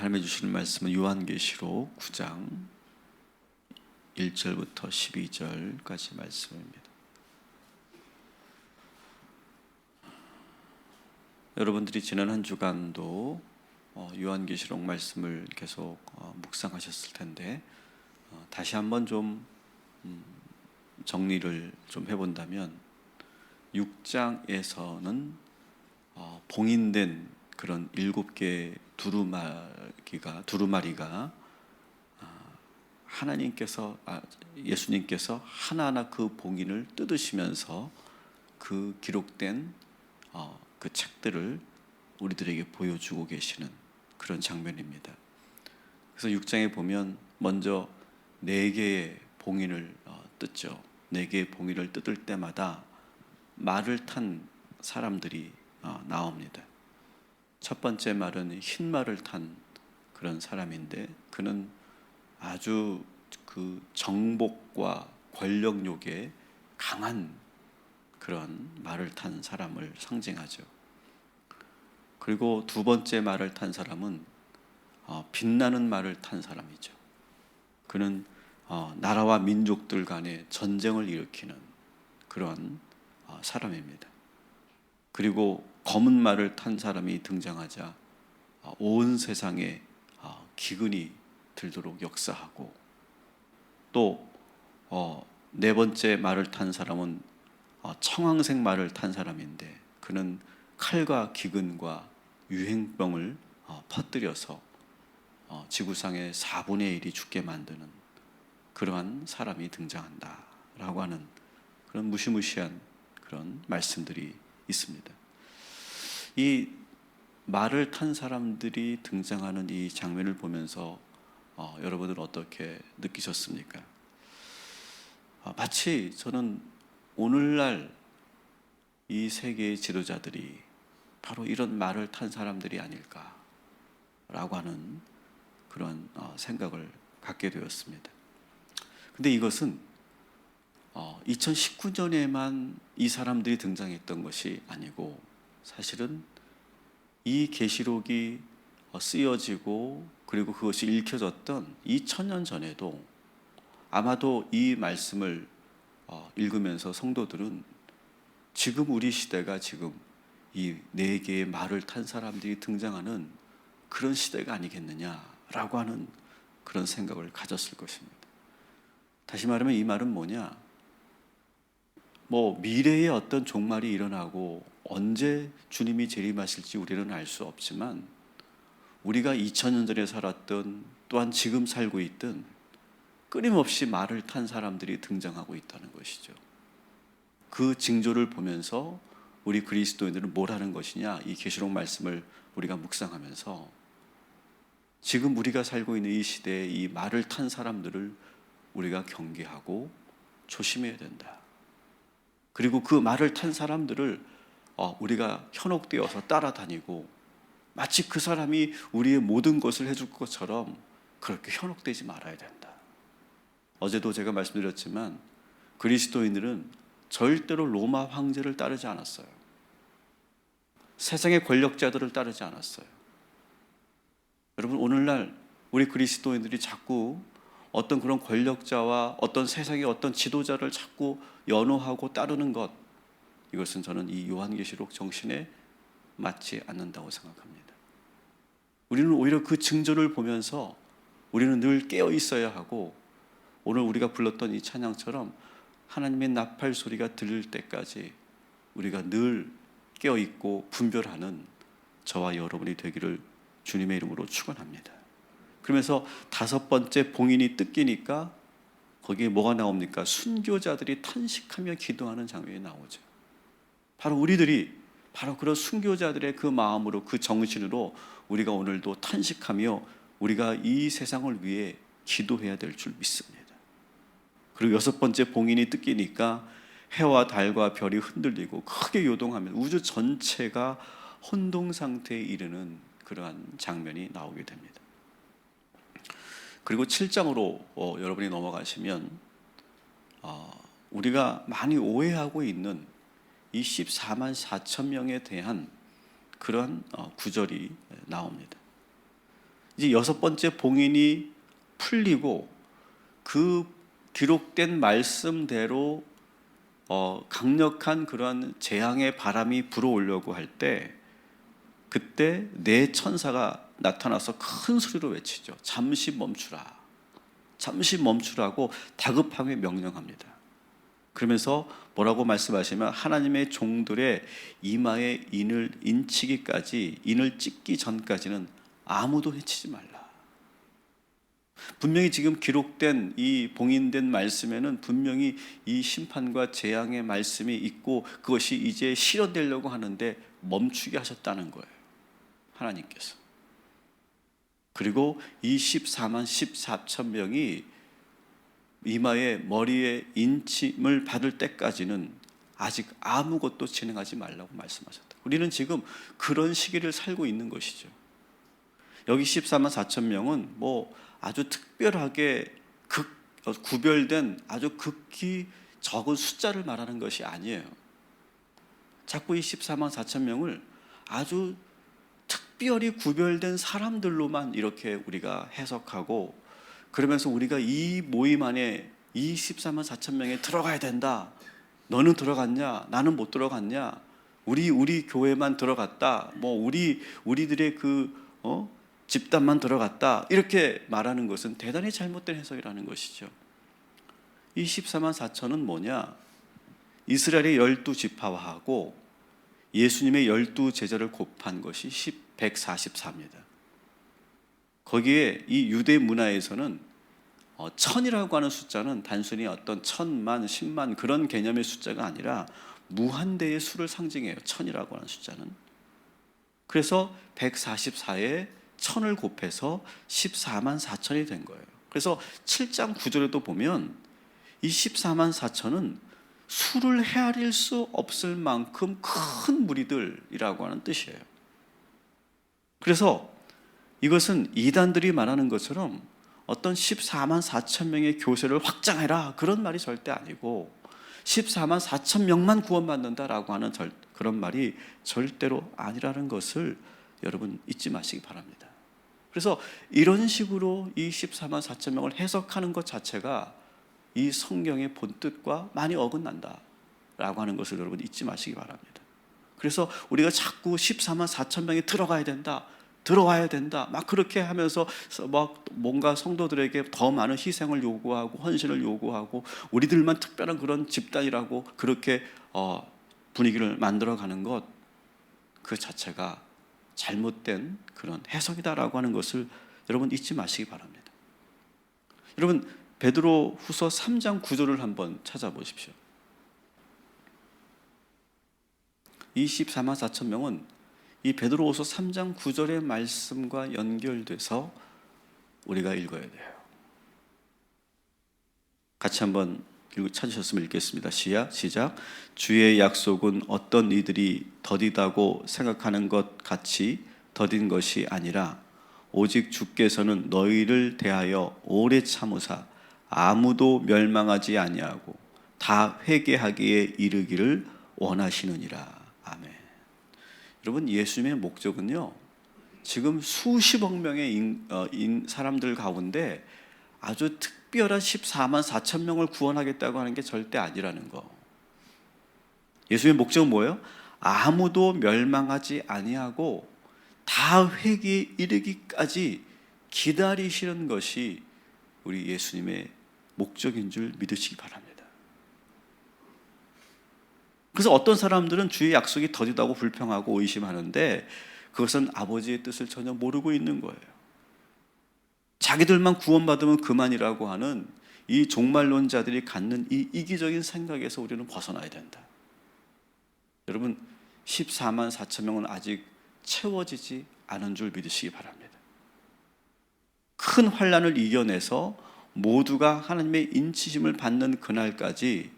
하나님의 주시는 말씀은 요한계시록 9장 1절부터 12절까지 말씀입니다. 여러분들이 지난 한 주간도 요한계시록 말씀을 계속 묵상하셨을 텐데 다시 한번 좀 정리를 좀 해본다면 6장에서는 봉인된 그런 7개의 두루마리가 하나님께서 예수님께서 하나하나 그 봉인을 뜯으시면서 그 기록된 그 책들을 우리들에게 보여주고 계시는 그런 장면입니다. 그래서 6장에 보면 먼저 4개의 봉인을 뜯죠. 4개의 봉인을 뜯을 때마다 말을 탄 사람들이 나옵니다. 첫 번째 말은 흰 말을 탄 그런 사람인데 그는 아주 그 정복과 권력욕에 강한 그런 말을 탄 사람을 상징하죠. 그리고 두 번째 말을 탄 사람은 빛나는 말을 탄 사람이죠. 그는 나라와 민족들 간의 전쟁을 일으키는 그런 사람입니다. 그리고 검은 말을 탄 사람이 등장하자 온 세상에 기근이 들도록 역사하고 또 네 번째 말을 탄 사람은 청황색 말을 탄 사람인데 그는 칼과 기근과 유행병을 퍼뜨려서 지구상의 4분의 1이 죽게 만드는 그러한 사람이 등장한다라고 하는 그런 무시무시한 그런 말씀들이 있습니다. 이 말을 탄 사람들이 등장하는 이 장면을 보면서 여러분들은 어떻게 느끼셨습니까? 마치 저는 오늘날 이 세계의 지도자들이 바로 이런 말을 탄 사람들이 아닐까라고 하는 그런 생각을 갖게 되었습니다. 근데 이것은 2019년에만 이 사람들이 등장했던 것이 아니고 사실은 이 계시록이 쓰여지고 그리고 그것이 읽혀졌던 2000년 전에도 아마도 이 말씀을 읽으면서 성도들은 지금 우리 시대가 지금 이 4개의 말을 탄 사람들이 등장하는 그런 시대가 아니겠느냐라고 하는 그런 생각을 가졌을 것입니다. 다시 말하면 이 말은 뭐냐? 미래에 어떤 종말이 일어나고 언제 주님이 재림하실지 우리는 알 수 없지만 우리가 2000년 전에 살았던 또한 지금 살고 있던 끊임없이 말을 탄 사람들이 등장하고 있다는 것이죠. 그 징조를 보면서 우리 그리스도인들은 뭘 하는 것이냐? 이 계시록 말씀을 우리가 묵상하면서 지금 우리가 살고 있는 이 시대에 이 말을 탄 사람들을 우리가 경계하고 조심해야 된다. 그리고 그 말을 탄 사람들을 우리가 현혹되어서 따라다니고 마치 그 사람이 우리의 모든 것을 해줄 것처럼 그렇게 현혹되지 말아야 된다. 어제도 제가 말씀드렸지만 그리스도인들은 절대로 로마 황제를 따르지 않았어요. 세상의 권력자들을 따르지 않았어요. 여러분, 오늘날 우리 그리스도인들이 자꾸 어떤 그런 권력자와 어떤 세상의 어떤 지도자를 자꾸 연호하고 따르는 것, 이것은 저는 이 요한계시록 정신에 맞지 않는다고 생각합니다. 우리는 오히려 그 징조를 보면서 우리는 늘 깨어 있어야 하고 오늘 우리가 불렀던 이 찬양처럼 하나님의 나팔 소리가 들릴 때까지 우리가 늘 깨어 있고 분별하는 저와 여러분이 되기를 주님의 이름으로 축원합니다. 그러면서 5번째 봉인이 뜯기니까 거기에 뭐가 나옵니까? 순교자들이 탄식하며 기도하는 장면이 나오죠. 바로 우리들이 바로 그런 순교자들의 그 마음으로 그 정신으로 우리가 오늘도 탄식하며 우리가 이 세상을 위해 기도해야 될 줄 믿습니다. 그리고 6번째 봉인이 뜯기니까 해와 달과 별이 흔들리고 크게 요동하면 우주 전체가 혼동 상태에 이르는 그러한 장면이 나오게 됩니다. 그리고 7장으로 여러분이 넘어가시면 우리가 많이 오해하고 있는 이 14만 4천 명에 대한 그런 구절이 나옵니다. 이제 6번째 봉인이 풀리고 그 기록된 말씀대로 강력한 그러한 재앙의 바람이 불어오려고 할 때, 그때 네 천사가 나타나서 큰 소리로 외치죠. 잠시 멈추라. 잠시 멈추라고 다급하게 명령합니다. 그러면서 뭐라고 말씀하시면, 하나님의 종들의 이마에 인을 찍기 전까지는 아무도 해치지 말라. 분명히 지금 기록된 이 봉인된 말씀에는 분명히 이 심판과 재앙의 말씀이 있고 그것이 이제 실현되려고 하는데 멈추게 하셨다는 거예요, 하나님께서. 그리고 이 14만 14천 명이 이마에 머리에 인침을 받을 때까지는 아직 아무것도 진행하지 말라고 말씀하셨다. 우리는 지금 그런 시기를 살고 있는 것이죠. 여기 14만 4천 명은 뭐 아주 특별하게 구별된 아주 극히 적은 숫자를 말하는 것이 아니에요. 자꾸 이 14만 4천 명을 아주 특별히 구별된 사람들로만 이렇게 우리가 해석하고, 그러면서 우리가 이 모임 안에 이 14만 4천 명에 들어가야 된다. 너는 들어갔냐? 나는 못 들어갔냐? 우리 교회만 들어갔다. 뭐 우리들의 집단만 들어갔다. 이렇게 말하는 것은 대단히 잘못된 해석이라는 것이죠. 이 14만 4천은 뭐냐? 이스라엘의 12지파하고 예수님의 12제자를 곱한 것이 144입니다. 거기에 이 유대 문화에서는 천이라고 하는 숫자는 단순히 어떤 천만, 10만 그런 개념의 숫자가 아니라 무한대의 수를 상징해요. 천이라고 하는 숫자는. 그래서 144에 천을 곱해서 14만 4천이 된 거예요. 그래서 7장 9절에도 보면 이 14만 4천은 수를 헤아릴 수 없을 만큼 큰 무리들이라고 하는 뜻이에요. 그래서 이것은 이단들이 말하는 것처럼 어떤 14만 4천 명의 교세를 확장해라 그런 말이 절대 아니고, 14만 4천 명만 구원받는다라고 하는 그런 말이 절대로 아니라는 것을 여러분 잊지 마시기 바랍니다. 그래서 이런 식으로 이 14만 4천 명을 해석하는 것 자체가 이 성경의 본뜻과 많이 어긋난다라고 하는 것을 여러분 잊지 마시기 바랍니다. 그래서 우리가 자꾸 14만 4천 명이 들어가야 된다, 들어와야 된다, 막 그렇게 하면서 막 뭔가 성도들에게 더 많은 희생을 요구하고 헌신을 요구하고 우리들만 특별한 그런 집단이라고 그렇게 분위기를 만들어가는 것, 그 자체가 잘못된 그런 해석이다라고 하는 것을 여러분 잊지 마시기 바랍니다. 여러분 베드로 후서 3장 9절을 한번 찾아보십시오. 이 14만 4천 명은 이 베드로후서 3장 9절의 말씀과 연결돼서 우리가 읽어야 돼요. 같이 한번 찾으셨으면 읽겠습니다. 시작. 주의 약속은 어떤 이들이 더디다고 생각하는 것 같이 더딘 것이 아니라 오직 주께서는 너희를 대하여 오래 참으사 아무도 멸망하지 아니하고 다 회개하기에 이르기를 원하시느니라. 아멘. 여러분 예수님의 목적은요, 지금 수십억 명의 사람들 가운데 아주 특별한 14만 4천 명을 구원하겠다고 하는 게 절대 아니라는 거. 예수님의 목적은 뭐예요? 아무도 멸망하지 아니하고 다 회개에 이르기까지 기다리시는 것이 우리 예수님의 목적인 줄 믿으시기 바랍니다. 그래서 어떤 사람들은 주의 약속이 더디다고 불평하고 의심하는데 그것은 아버지의 뜻을 전혀 모르고 있는 거예요. 자기들만 구원받으면 그만이라고 하는 이 종말론자들이 갖는 이 이기적인 생각에서 우리는 벗어나야 된다. 여러분 14만 4천 명은 아직 채워지지 않은 줄 믿으시기 바랍니다. 큰 환난을 이겨내서 모두가 하나님의 인치심을 받는 그날까지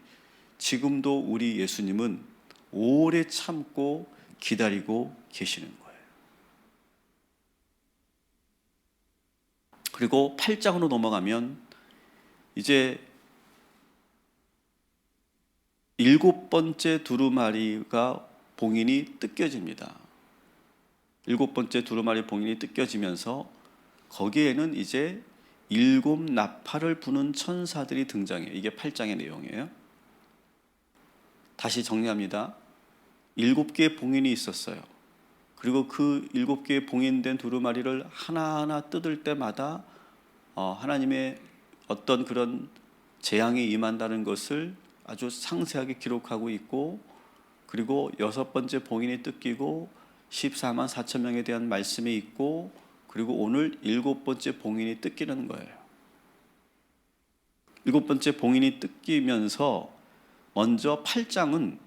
지금도 우리 예수님은 오래 참고 기다리고 계시는 거예요. 그리고 8장으로 넘어가면 이제 7번째 두루마리가 봉인이 뜯겨집니다. 7번째 두루마리 봉인이 뜯겨지면서 거기에는 이제 7나팔을 부는 천사들이 등장해요. 이게 8장의 내용이에요. 다시 정리합니다. 7개의 봉인이 있었어요. 그리고 그 7개의 봉인된 두루마리를 하나하나 뜯을 때마다 하나님의 어떤 그런 재앙이 임한다는 것을 아주 상세하게 기록하고 있고, 그리고 6번째 봉인이 뜯기고 14만 4천 명에 대한 말씀이 있고, 그리고 오늘 7번째 봉인이 뜯기는 거예요. 7번째 봉인이 뜯기면서 먼저 8장은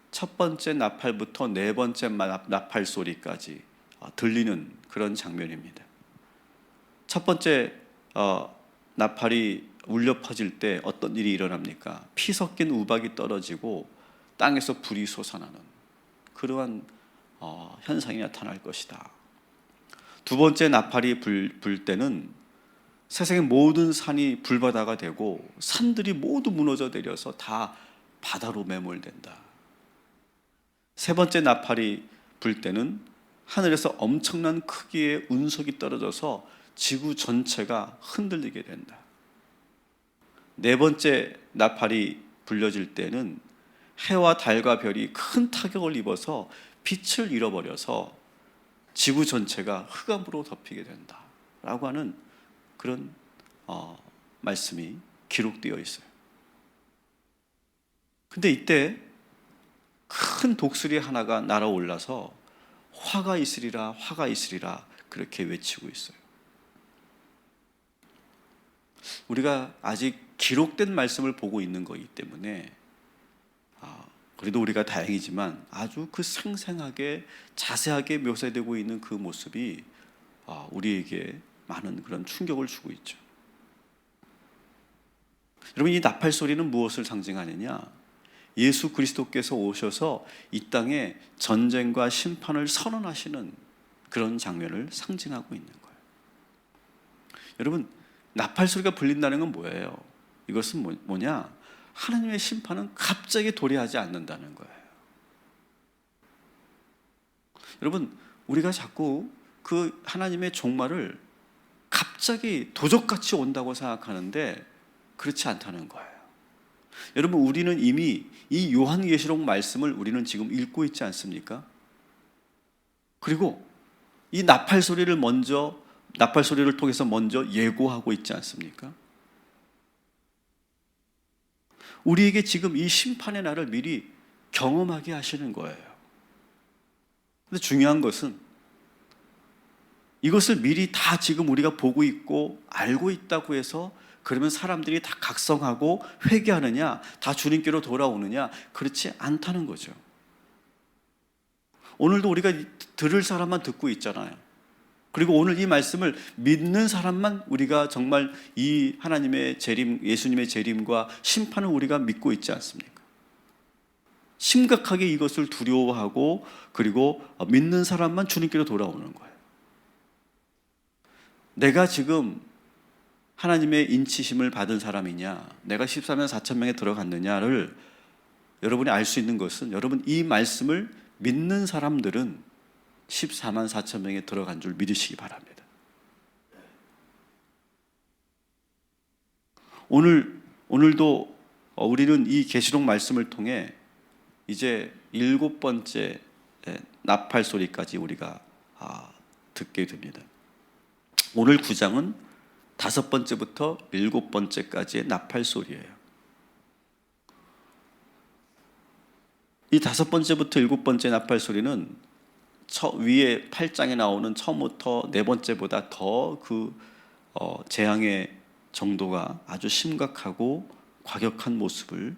첫 번째 나팔부터 네 번째 나팔 소리까지 들리는 그런 장면입니다. 첫 번째 나팔이 울려 퍼질 때 어떤 일이 일어납니까? 피 섞인 우박이 떨어지고 땅에서 불이 솟아나는 그러한 현상이 나타날 것이다. 두 번째 나팔이 불 때는 세상의 모든 산이 불바다가 되고 산들이 모두 무너져 내려서 다 바다로 매몰된다. 세 번째 나팔이 불 때는 하늘에서 엄청난 크기의 운석이 떨어져서 지구 전체가 흔들리게 된다. 네 번째 나팔이 불려질 때는 해와 달과 별이 큰 타격을 입어서 빛을 잃어버려서 지구 전체가 흑암으로 덮이게 된다 라고 하는 그런 말씀이 기록되어 있어요. 근데 이때 큰 독수리 하나가 날아올라서 화가 있으리라, 화가 있으리라 그렇게 외치고 있어요. 우리가 아직 기록된 말씀을 보고 있는 거기 때문에 그래도 우리가 다행이지만 아주 그 생생하게 자세하게 묘사되고 있는 그 모습이 우리에게 많은 그런 충격을 주고 있죠. 여러분, 이 나팔 소리는 무엇을 상징하느냐? 예수 그리스도께서 오셔서 이 땅에 전쟁과 심판을 선언하시는 그런 장면을 상징하고 있는 거예요. 여러분, 나팔 소리가 불린다는 건 뭐예요? 이것은 뭐냐? 하나님의 심판은 갑자기 도래하지 않는다는 거예요. 여러분, 우리가 자꾸 그 하나님의 종말을 갑자기 도적같이 온다고 생각하는데 그렇지 않다는 거예요. 여러분, 우리는 이미 이 요한계시록 말씀을 우리는 지금 읽고 있지 않습니까? 그리고 이 나팔 소리를 통해서 먼저 예고하고 있지 않습니까? 우리에게 지금 이 심판의 날을 미리 경험하게 하시는 거예요. 근데 중요한 것은 이것을 미리 다 지금 우리가 보고 있고 알고 있다고 해서 그러면 사람들이 다 각성하고 회개하느냐, 다 주님께로 돌아오느냐, 그렇지 않다는 거죠. 오늘도 우리가 들을 사람만 듣고 있잖아요. 그리고 오늘 이 말씀을 믿는 사람만 우리가 정말 이 하나님의 재림, 예수님의 재림과 심판을 우리가 믿고 있지 않습니까? 심각하게 이것을 두려워하고 그리고 믿는 사람만 주님께로 돌아오는 거예요. 내가 지금 하나님의 인치심을 받은 사람이냐, 내가 14만 4천 명에 들어갔느냐를 여러분이 알 수 있는 것은, 여러분 이 말씀을 믿는 사람들은 14만 4천 명에 들어간 줄 믿으시기 바랍니다. 오늘도 우리는 이 계시록 말씀을 통해 이제 7번째 나팔 소리까지 우리가 듣게 됩니다. 오늘 9장은 5번째부터 7번째까지의 나팔 소리예요. 이 5번째부터 7번째 나팔 소리는 위에 8장에 나오는 처음부터 4번째보다 더 그 재앙의 정도가 아주 심각하고 과격한 모습을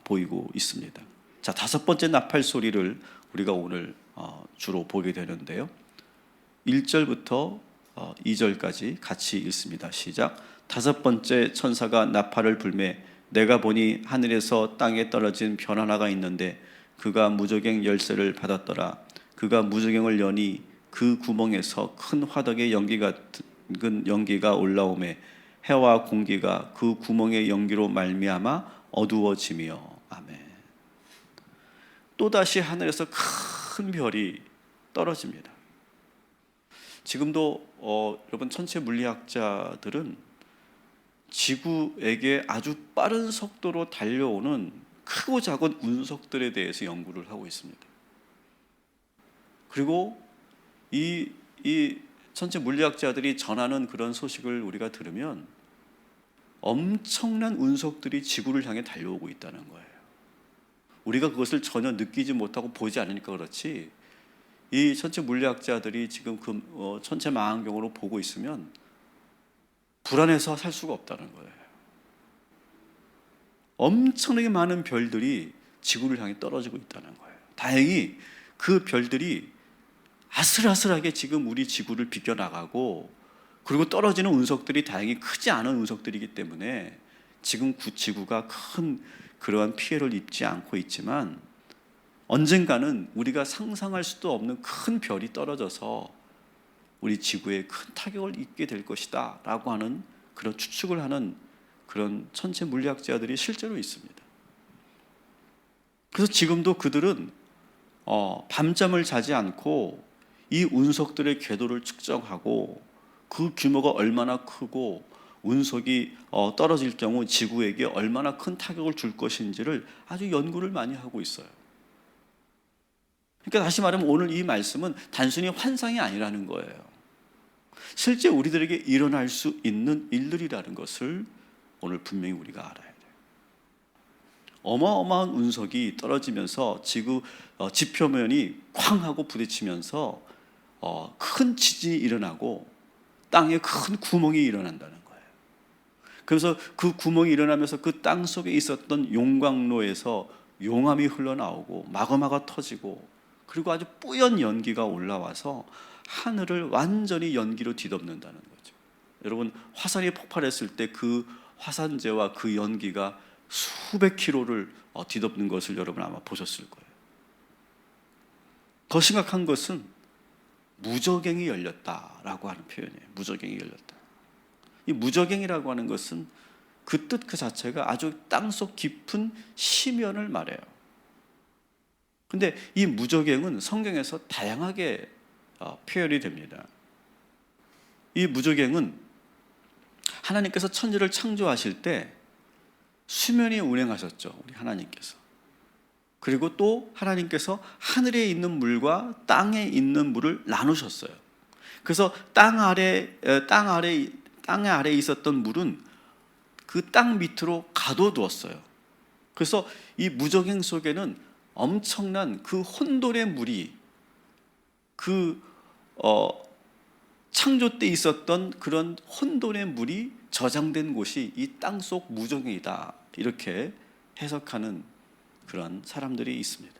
보이고 있습니다. 자, 5번째 나팔 소리를 우리가 오늘 주로 보게 되는데요. 1절부터 2절까지 같이 읽습니다. 시작. 5번째 천사가 나팔을 불매 내가 보니 하늘에서 땅에 떨어진 별 하나가 있는데 그가 무저갱 열쇠를 받았더라. 그가 무저갱을 여니 그 구멍에서 큰 화덕의 연기가 올라오매 해와 공기가 그 구멍의 연기로 말미암아 어두워지며. 아멘. 또다시 하늘에서 큰 별이 떨어집니다. 지금도 여러분 천체 물리학자들은 지구에게 아주 빠른 속도로 달려오는 크고 작은 운석들에 대해서 연구를 하고 있습니다. 그리고 이 천체 물리학자들이 전하는 그런 소식을 우리가 들으면 엄청난 운석들이 지구를 향해 달려오고 있다는 거예요. 우리가 그것을 전혀 느끼지 못하고 보지 않으니까 그렇지, 이 천체 물리학자들이 지금 그 천체 망원경으로 보고 있으면 불안해서 살 수가 없다는 거예요. 엄청나게 많은 별들이 지구를 향해 떨어지고 있다는 거예요. 다행히 그 별들이 아슬아슬하게 지금 우리 지구를 비껴나가고, 그리고 떨어지는 운석들이 다행히 크지 않은 운석들이기 때문에 지금 지구가 큰 그러한 피해를 입지 않고 있지만, 언젠가는 우리가 상상할 수도 없는 큰 별이 떨어져서 우리 지구에 큰 타격을 입게 될 것이다 라고 하는 그런 추측을 하는 그런 천체 물리학자들이 실제로 있습니다. 그래서 지금도 그들은 밤잠을 자지 않고 이 운석들의 궤도를 측정하고 그 규모가 얼마나 크고 운석이 떨어질 경우 지구에게 얼마나 큰 타격을 줄 것인지를 아주 연구를 많이 하고 있어요. 그러니까 다시 말하면 오늘 이 말씀은 단순히 환상이 아니라는 거예요. 실제 우리들에게 일어날 수 있는 일들이라는 것을 오늘 분명히 우리가 알아야 돼요. 어마어마한 운석이 떨어지면서 지구 지표면이 쾅 하고 부딪히면서 큰 지진이 일어나고 땅에 큰 구멍이 일어난다는 거예요. 그래서 그 구멍이 일어나면서 그 땅 속에 있었던 용광로에서 용암이 흘러나오고 마그마가 터지고, 그리고 아주 뿌연 연기가 올라와서 하늘을 완전히 연기로 뒤덮는다는 거죠. 여러분, 화산이 폭발했을 때 그 화산재와 그 연기가 수백 킬로를 뒤덮는 것을 여러분 아마 보셨을 거예요. 더 심각한 것은 무저갱이 열렸다라고 하는 표현이에요. 무저갱이 열렸다. 이 무저갱이라고 하는 것은 그 뜻 그 자체가 아주 땅속 깊은 심연을 말해요. 근데 이 무저갱은 성경에서 다양하게 표현이 됩니다. 이 무저갱은 하나님께서 천지를 창조하실 때 수면이 운행하셨죠, 우리 하나님께서. 그리고 또 하나님께서 하늘에 있는 물과 땅에 있는 물을 나누셨어요. 그래서 땅 아래에 있었던 물은 그 땅 밑으로 가둬두었어요. 그래서 이 무저갱 속에는 엄청난 그 혼돈의 물이, 그 창조 때 있었던 그런 혼돈의 물이 저장된 곳이 이 땅속 무저갱이다, 이렇게 해석하는 그런 사람들이 있습니다.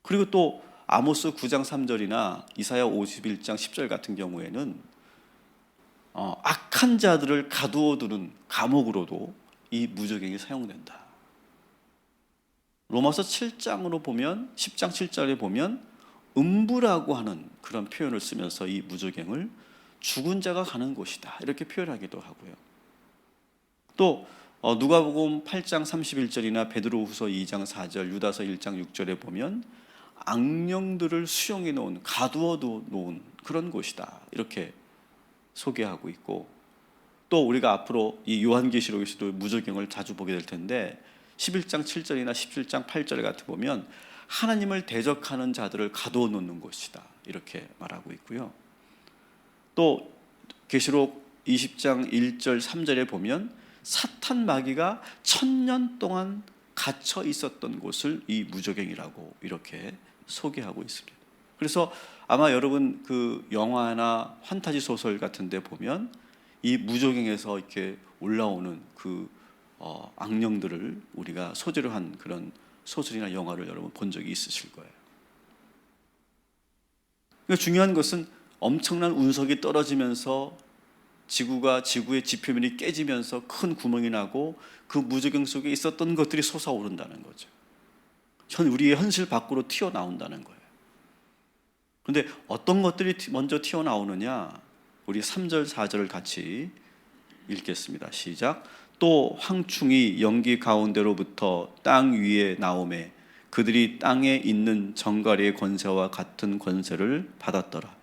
그리고 또 아모스 9장 3절이나 이사야 51장 10절 같은 경우에는 악한 자들을 가두어두는 감옥으로도 이 무저갱이 사용된다. 로마서 7장으로 보면, 10장 7절에 보면 음부라고 하는 그런 표현을 쓰면서 이 무저갱을 죽은 자가 가는 곳이다, 이렇게 표현하기도 하고요. 또 누가복음 8장 31절이나 베드로후서 2장 4절, 유다서 1장 6절에 보면 악령들을 수용해 놓은, 가두어 놓은 그런 곳이다, 이렇게 소개하고 있고, 또 우리가 앞으로 이 요한계시록에서도 무저갱을 자주 보게 될 텐데 11장 7절이나 17장 8절 같은 보면 하나님을 대적하는 자들을 가두어 놓는 곳이다, 이렇게 말하고 있고요. 또 계시록 20장 1절 3절에 보면 사탄 마귀가 1000년 동안 갇혀 있었던 곳을 이 무저갱이라고 이렇게 소개하고 있습니다. 그래서 아마 여러분 그 영화나 판타지 소설 같은 데 보면 이 무저갱에서 이렇게 올라오는 그 악령들을 우리가 소재로 한 그런 소설이나 영화를 여러분 본 적이 있으실 거예요. 그러니까 중요한 것은 엄청난 운석이 떨어지면서 지구의 지표면이 깨지면서 큰 구멍이 나고 그 무저갱 속에 있었던 것들이 솟아오른다는 거죠. 우리의 현실 밖으로 튀어나온다는 거예요. 그런데 어떤 것들이 먼저 튀어나오느냐, 우리 3절 4절을 같이 읽겠습니다. 시작. 또 황충이 연기 가운데로부터 땅 위에 나오매 그들이 땅에 있는 정갈의 권세와 같은 권세를 받았더라.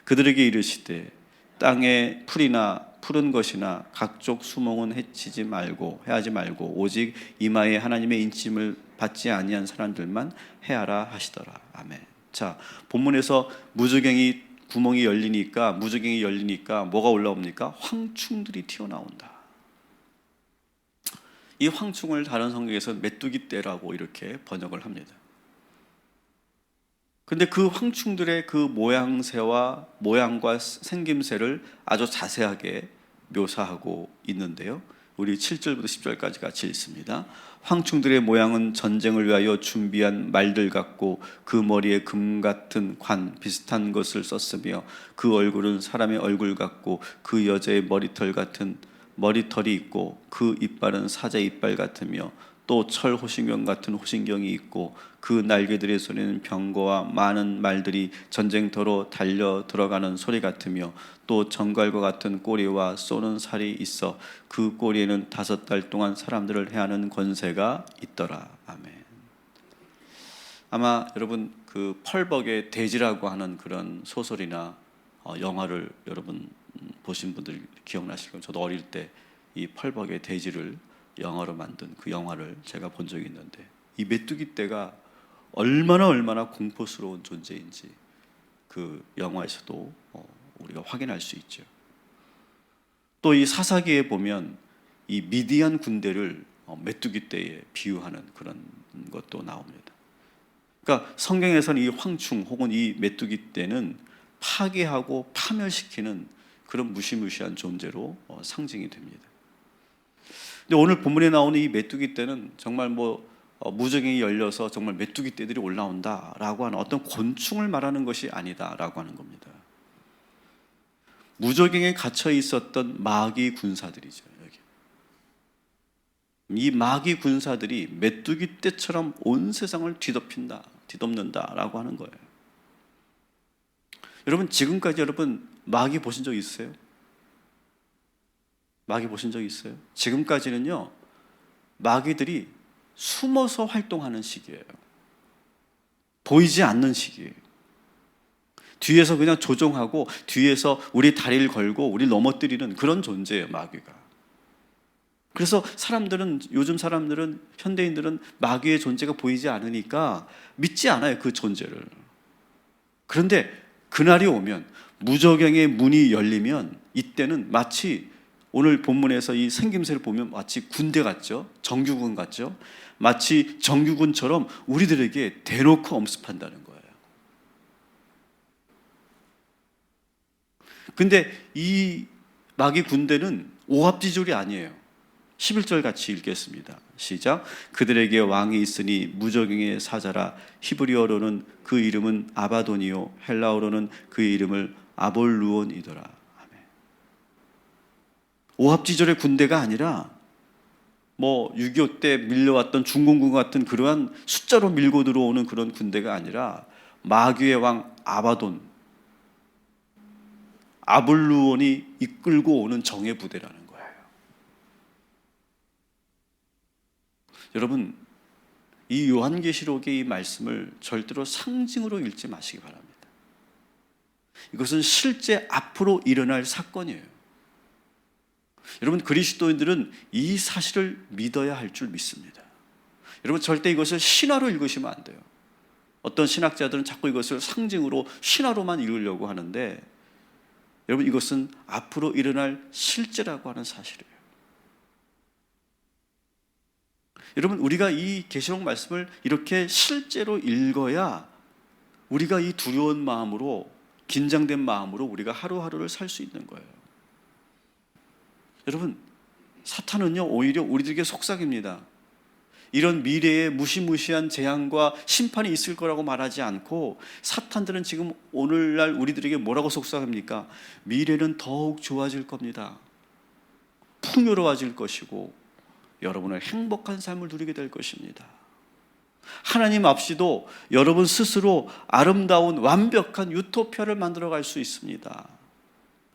그들에게 이르시되 땅의 풀이나 푸른 것이나 각종 수목은 해하지 말고 오직 이마에 하나님의 인침을 받지 아니한 사람들만 해하라 하시더라. 아멘. 자, 본문에서 무저갱이 열리니까 뭐가 올라옵니까? 황충들이 튀어나온다. 이 황충을 다른 성경에서 메뚜기 떼라고 이렇게 번역을 합니다. 근데 그 황충들의 그 모양과 생김새를 아주 자세하게 묘사하고 있는데요. 우리 7절부터 10절까지 같이 읽습니다. 황충들의 모양은 전쟁을 위하여 준비한 말들 같고 그 머리에 금 같은 관 비슷한 것을 썼으며 그 얼굴은 사람의 얼굴 같고 그 여자의 머리털 같은 머리털이 있고 그 이빨은 사자 이빨 같으며 또 철 호신경 같은 호신경이 있고 그 날개들의 소리는 병거와 많은 말들이 전쟁터로 달려 들어가는 소리 같으며 또 정갈과 같은 꼬리와 쏘는 살이 있어 그 꼬리에는 5달 동안 사람들을 해하는 권세가 있더라. 아멘. 아마 여러분 그 펄벅의 돼지라고 하는 그런 소설이나 영화를 여러분 보신 분들 기억나실 거예요. 저도 어릴 때 이 펄벅의 돼지를 영화로 만든 그 영화를 제가 본 적이 있는데 이 메뚜기 떼가 얼마나 공포스러운 존재인지 그 영화에서도 우리가 확인할 수 있죠. 또 이 사사기에 보면 이 미디안 군대를 메뚜기 떼에 비유하는 그런 것도 나옵니다. 그러니까 성경에서는 이 황충 혹은 이 메뚜기 떼는 파괴하고 파멸시키는 그런 무시무시한 존재로 상징이 됩니다. 근데 오늘 본문에 나오는 이 메뚜기 떼는 정말 무저갱이 열려서 정말 메뚜기 떼들이 올라온다라고 하는 어떤 곤충을 말하는 것이 아니다라고 하는 겁니다. 무저갱에 갇혀 있었던 마귀 군사들이죠. 여기. 이 마귀 군사들이 메뚜기 떼처럼 온 세상을 뒤덮는다라고 하는 거예요. 여러분 지금까지 여러분 마귀 보신 적 있으세요? 마귀 보신 적 있어요? 지금까지는요 마귀들이 숨어서 활동하는 시기예요. 보이지 않는 시기예요. 뒤에서 그냥 조종하고 뒤에서 우리 다리를 걸고 우리 넘어뜨리는 그런 존재예요 마귀가. 그래서 요즘 사람들은 현대인들은 마귀의 존재가 보이지 않으니까 믿지 않아요 그 존재를. 그런데 그날이 오면 무저갱의 문이 열리면 이때는 마치 오늘 본문에서 이 생김새를 보면 마치 군대 같죠? 정규군 같죠? 마치 정규군처럼 우리들에게 대놓고 엄습한다는 거예요. 근데 이 마귀 군대는 오합지졸이 아니에요. 11절 같이 읽겠습니다. 시작. 그들에게 왕이 있으니 무저갱의 사자라. 히브리어로는 그 이름은 아바돈이요 헬라어로는 그 이름을 아볼루온이더라. 오합지졸의 군대가 아니라 6.25 때 밀려왔던 중공군 같은 그러한 숫자로 밀고 들어오는 그런 군대가 아니라 마귀의 왕 아바돈, 아볼루온이 이끌고 오는 정예 부대라는 거예요. 여러분, 이 요한계시록의 이 말씀을 절대로 상징으로 읽지 마시기 바랍니다. 이것은 실제 앞으로 일어날 사건이에요. 여러분 그리스도인들은 이 사실을 믿어야 할 줄 믿습니다. 여러분 절대 이것을 신화로 읽으시면 안 돼요. 어떤 신학자들은 자꾸 이것을 상징으로 신화로만 읽으려고 하는데 여러분 이것은 앞으로 일어날 실제라고 하는 사실이에요. 여러분 우리가 이 계시록 말씀을 이렇게 실제로 읽어야 우리가 이 두려운 마음으로 긴장된 마음으로 우리가 하루하루를 살 수 있는 거예요. 여러분 사탄은요 오히려 우리들에게 속삭입니다. 이런 미래에 무시무시한 재앙과 심판이 있을 거라고 말하지 않고 사탄들은 지금 오늘날 우리들에게 뭐라고 속삭입니까? 미래는 더욱 좋아질 겁니다. 풍요로워질 것이고 여러분은 행복한 삶을 누리게 될 것입니다. 하나님 없이도 여러분 스스로 아름다운 완벽한 유토피아를 만들어갈 수 있습니다.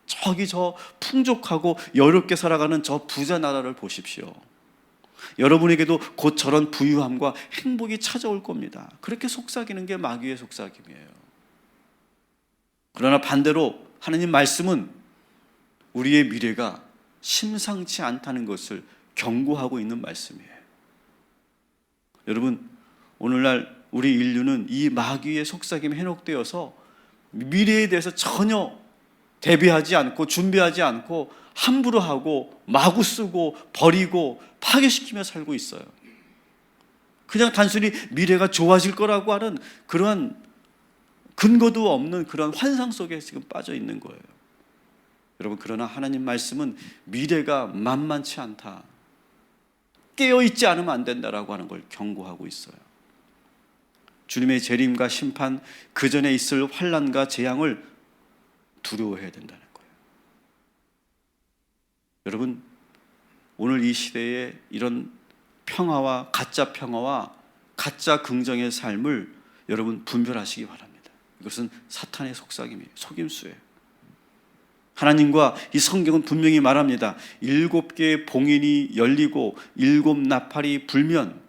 저기 저 풍족하고 여롭게 살아가는 저 부자 나라를 보십시오. 여러분에게도 곧 저런 부유함과 행복이 찾아올 겁니다. 그렇게 속삭이는 게 마귀의 속삭임이에요. 그러나 반대로 하나님 말씀은 우리의 미래가 심상치 않다는 것을 경고하고 있는 말씀이에요. 여러분, 오늘날 우리 인류는 이 마귀의 속삭임에 현혹되어서 미래에 대해서 전혀 대비하지 않고 준비하지 않고 함부로 하고 마구 쓰고 버리고 파괴시키며 살고 있어요. 그냥 단순히 미래가 좋아질 거라고 하는 그러한 근거도 없는 그런 환상 속에 지금 빠져 있는 거예요. 여러분, 그러나 하나님 말씀은 미래가 만만치 않다, 깨어있지 않으면 안 된다라고 하는 걸 경고하고 있어요. 주님의 재림과 심판, 그 전에 있을 환난과 재앙을 두려워해야 된다는 거예요. 여러분, 오늘 이 시대에 이런 평화와 가짜 긍정의 삶을 여러분 분별하시기 바랍니다. 이것은 사탄의 속삭임이에요. 속임수예요. 하나님과 이 성경은 분명히 말합니다. 7개의 봉인이 열리고 7 나팔이 불면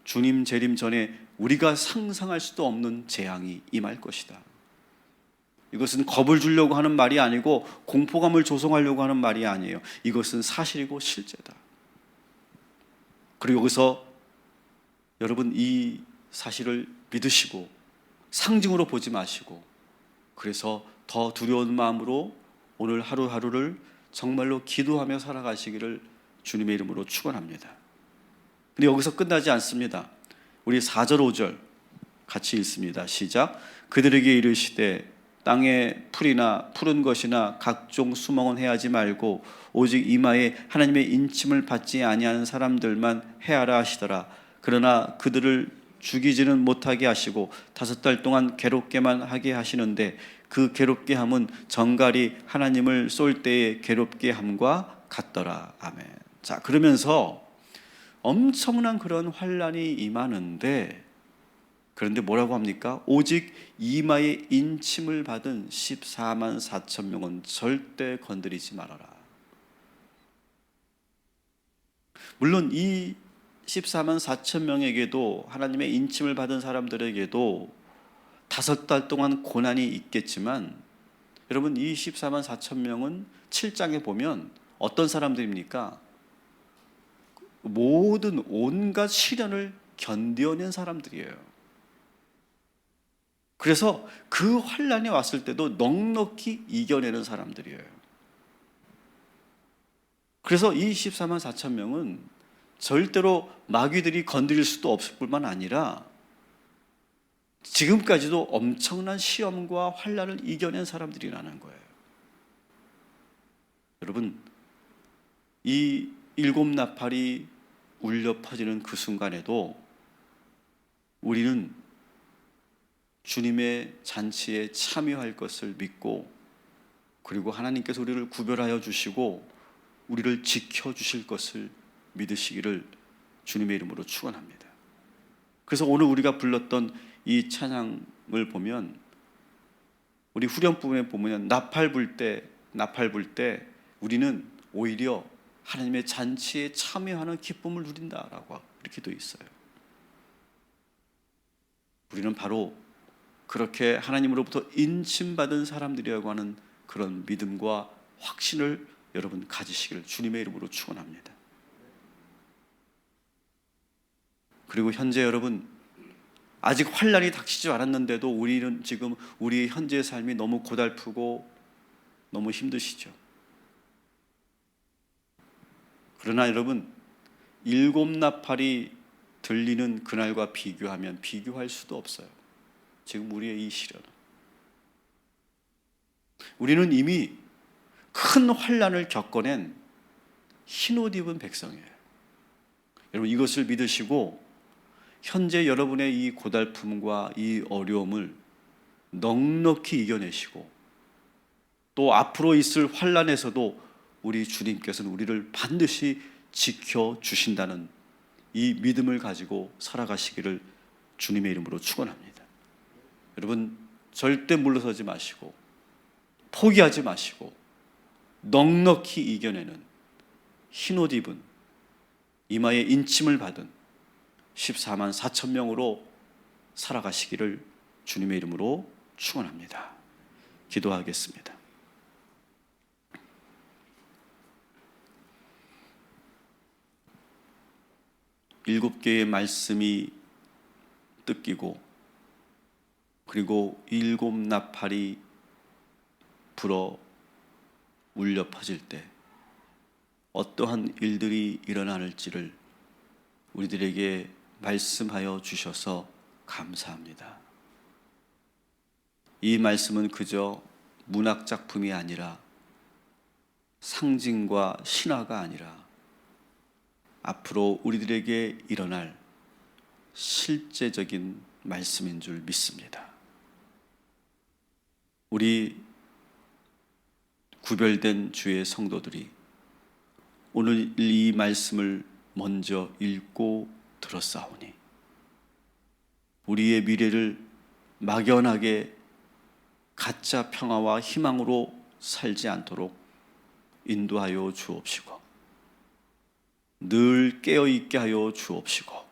주님 재림 전에 우리가 상상할 수도 없는 재앙이 임할 것이다. 이것은 겁을 주려고 하는 말이 아니고 공포감을 조성하려고 하는 말이 아니에요. 이것은 사실이고 실제다. 그리고 여기서 여러분, 이 사실을 믿으시고 상징으로 보지 마시고, 그래서 더 두려운 마음으로 오늘 하루하루를 정말로 기도하며 살아가시기를 주님의 이름으로 축원합니다. 근데 여기서 끝나지 않습니다. 우리 4절 5절 같이 읽습니다. 시작. 그들에게 이르시되 땅의 풀이나 푸른 것이나 각종 수목은 해하지 말고 오직 이마에 하나님의 인침을 받지 아니하는 사람들만 해하라 하시더라. 그러나 그들을 죽이지는 못하게 하시고 5달 동안 괴롭게만 하게 하시는데 그 괴롭게 함은 정갈이 하나님을 쏠 때의 괴롭게 함과 같더라. 아멘. 자, 그러면서 엄청난 그런 환난이 임하는데, 그런데 뭐라고 합니까? 오직 이마에 인침을 받은 14만 4천 명은 절대 건드리지 말아라. 물론 이 14만 4천 명에게도, 하나님의 인침을 받은 사람들에게도 5달 동안 고난이 있겠지만, 여러분, 이 14만 4천 명은 7장에 보면 어떤 사람들입니까? 모든 온갖 시련을 견뎌낸 사람들이에요. 그래서 그 환난이 왔을 때도 넉넉히 이겨내는 사람들이에요. 그래서 이 14만 4천 명은 절대로 마귀들이 건드릴 수도 없을 뿐만 아니라 지금까지도 엄청난 시험과 환난을 이겨낸 사람들이라는 거예요. 여러분, 이 7 나팔이 울려 퍼지는 그 순간에도 우리는 주님의 잔치에 참여할 것을 믿고, 그리고 하나님께서 우리를 구별하여 주시고 우리를 지켜주실 것을 믿으시기를 주님의 이름으로 축원합니다. 그래서 오늘 우리가 불렀던 이 찬양을 보면, 우리 후렴 부분에 보면 나팔 불 때 우리는 오히려 하나님의 잔치에 참여하는 기쁨을 누린다라고 이렇게 되어 있어요. 우리는 바로 그렇게 하나님으로부터 인침받은 사람들이라고 하는 그런 믿음과 확신을 여러분 가지시기를 주님의 이름으로 축원합니다. 그리고 현재 여러분, 아직 환난이 닥치지 않았는데도 우리는 지금 우리 현재의 삶이 너무 고달프고 너무 힘드시죠. 그러나 여러분, 7 나팔이 들리는 그날과 비교하면 비교할 수도 없어요. 지금 우리의 이 시련은, 우리는 이미 큰 환난을 겪어낸 흰옷 입은 백성이에요. 여러분, 이것을 믿으시고 현재 여러분의 이 고달픔과 이 어려움을 넉넉히 이겨내시고, 또 앞으로 있을 환난에서도 우리 주님께서는 우리를 반드시 지켜주신다는 이 믿음을 가지고 살아가시기를 주님의 이름으로 축원합니다. 여러분, 절대 물러서지 마시고 포기하지 마시고 넉넉히 이겨내는 흰옷 입은, 이마에 인침을 받은 14만 4천 명으로 살아가시기를 주님의 이름으로 축원합니다. 기도하겠습니다. 일곱 개의 말씀이 뜯기고 그리고 일곱 나팔이 불어 울려 퍼질 때 어떠한 일들이 일어날지를 우리들에게 말씀하여 주셔서 감사합니다. 이 말씀은 그저 문학 작품이 아니라 상징과 신화가 아니라 앞으로 우리들에게 일어날 실제적인 말씀인 줄 믿습니다. 우리 구별된 주의 성도들이 오늘 이 말씀을 먼저 읽고 들었사오니 우리의 미래를 막연하게 가짜 평화와 희망으로 살지 않도록 인도하여 주옵시고 늘 깨어있게 하여 주옵시고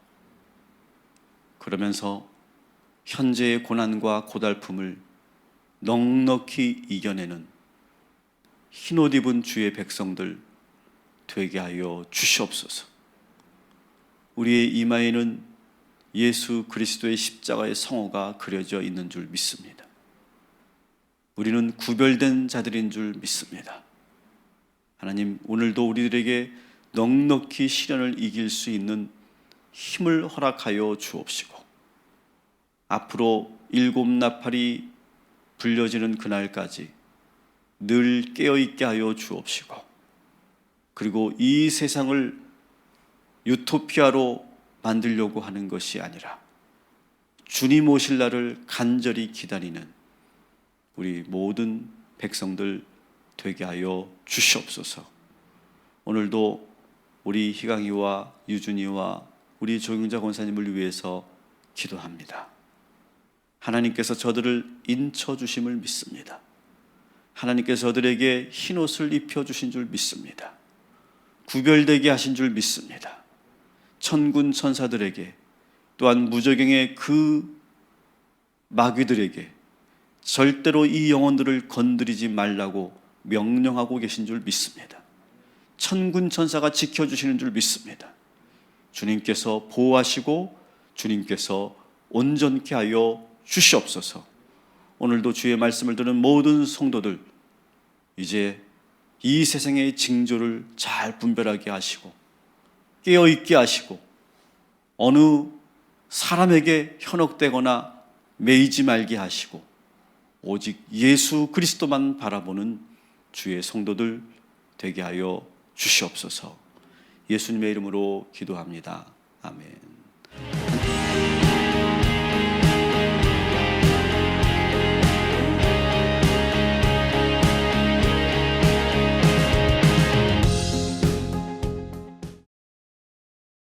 그러면서 현재의 고난과 고달픔을 넉넉히 이겨내는 흰옷 입은 주의 백성들 되게 하여 주시옵소서. 우리의 이마에는 예수 그리스도의 십자가의 성호가 그려져 있는 줄 믿습니다. 우리는 구별된 자들인 줄 믿습니다. 하나님, 오늘도 우리들에게 넉넉히 시련을 이길 수 있는 힘을 허락하여 주옵시고 앞으로 일곱 나팔이 불려지는 그날까지 늘 깨어있게 하여 주옵시고 그리고 이 세상을 유토피아로 만들려고 하는 것이 아니라 주님 오실 날을 간절히 기다리는 우리 모든 백성들 되게 하여 주시옵소서. 오늘도 우리 희강이와 유준이와 우리 조경자 권사님을 위해서 기도합니다. 하나님께서 저들을 인쳐주심을 믿습니다. 하나님께서 저들에게 흰옷을 입혀주신 줄 믿습니다. 구별되게 하신 줄 믿습니다. 천군 천사들에게 또한 무저경의 그 마귀들에게 절대로 이 영혼들을 건드리지 말라고 명령하고 계신 줄 믿습니다. 천군 천사가 지켜주시는 줄 믿습니다. 주님께서 보호하시고 주님께서 온전케 하여 주시옵소서. 오늘도 주의 말씀을 듣는 모든 성도들 이제 이 세상의 징조를 잘 분별하게 하시고 깨어있게 하시고 어느 사람에게 현혹되거나 매이지 말게 하시고 오직 예수 그리스도만 바라보는 주의 성도들 되게 하여 주시옵소서. 예수님의 이름으로 기도합니다. 아멘.